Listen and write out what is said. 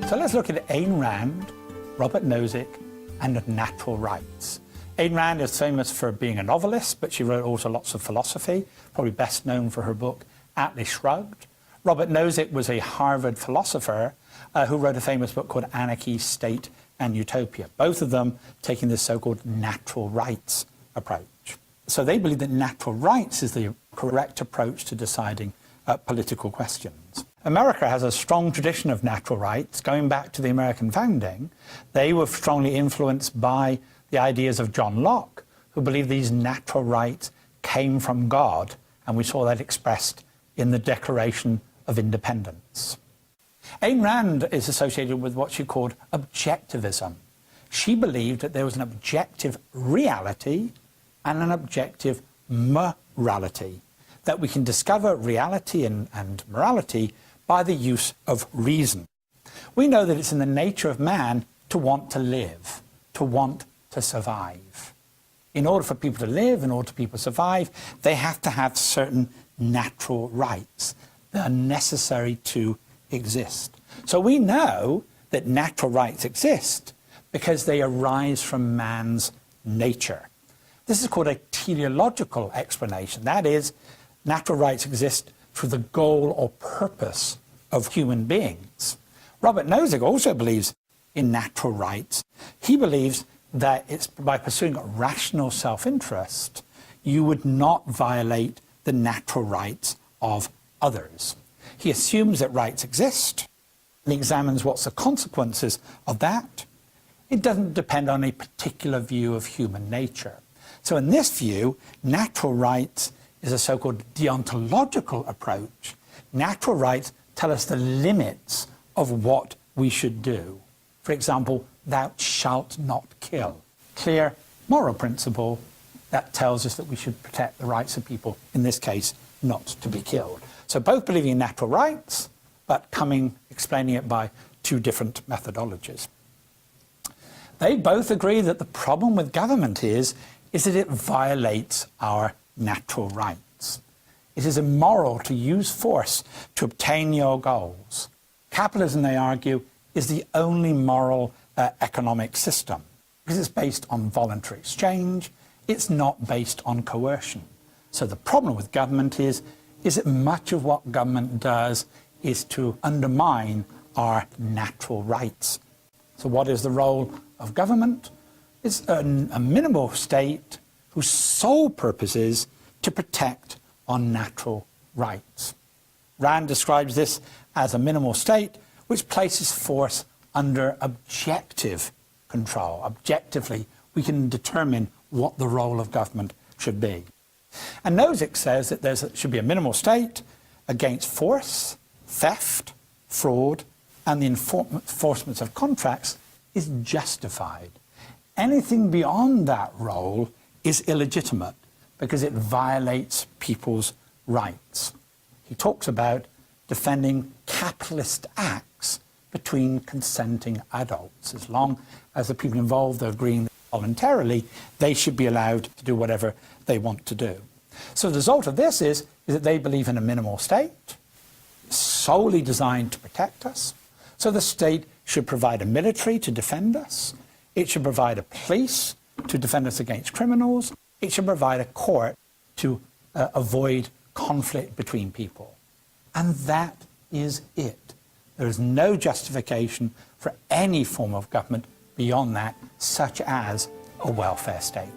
So let's look at Ayn Rand, Robert Nozick, and natural rights. Ayn Rand is famous for being a novelist, but she wrote also lots of philosophy, probably best known for her book Atlas Shrugged. Robert Nozick was a Harvard philosopher who wrote a famous book called Anarchy, State and Utopia, both of them taking this so-called natural rights approach. So they believe that natural rights is the correct approach to deciding political questions. America has a strong tradition of natural rights. Going back to the American founding, they were strongly influenced by the ideas of John Locke, who believed these natural rights came from God, and we saw that expressed in the Declaration of Independence. Ayn Rand is associated with what she called objectivism. She believed that there was an objective reality and an objective morality, that we can discover reality and morality by the use of reason. We know that it's in the nature of man to want to live, to want to survive. In order for people to live, in order for people to survive, they have to have certain natural rights that are necessary to exist. So we know that natural rights exist because they arise from man's nature. This is called a teleological explanation. That is, natural rights exist for the goal or purpose of human beings. Robert Nozick also believes in natural rights. He believes that it's by pursuing rational self-interest, you would not violate the natural rights of others. He assumes that rights exist and examines what's the consequences of that. It doesn't depend on a particular view of human nature. So in this view, natural rights is a so-called deontological approach. Natural rights tell us the limits of what we should do. For example, thou shalt not kill. Clear moral principle that tells us that we should protect the rights of people, in this case, not to be killed. So both believing in natural rights, but explaining it by two different methodologies. They both agree that the problem with government is that it violates our natural rights. It is immoral to use force to obtain your goals. Capitalism, they argue, is the only moral economic system because it's based on voluntary exchange. It's not based on coercion. So the problem with government is that much of what government does is to undermine our natural rights. So what is the role of government? It's a minimal state whose sole purpose is to protect our natural rights. Rand describes this as a minimal state which places force under objective control. Objectively, we can determine what the role of government should be. And Nozick says that there should be a minimal state against force, theft, fraud, and the enforcement of contracts is justified. Anything beyond that role is illegitimate because it violates people's rights. He talks about defending capitalist acts between consenting adults. As long as the people involved are agreeing voluntarily, they should be allowed to do whatever they want to do. So the result of this is that they believe in a minimal state, solely designed to protect us. So the state should provide a military to defend us. It should provide a police to defend us against criminals. It should provide a court to avoid conflict between people. And that is it. There is no justification for any form of government beyond that, such as a welfare state.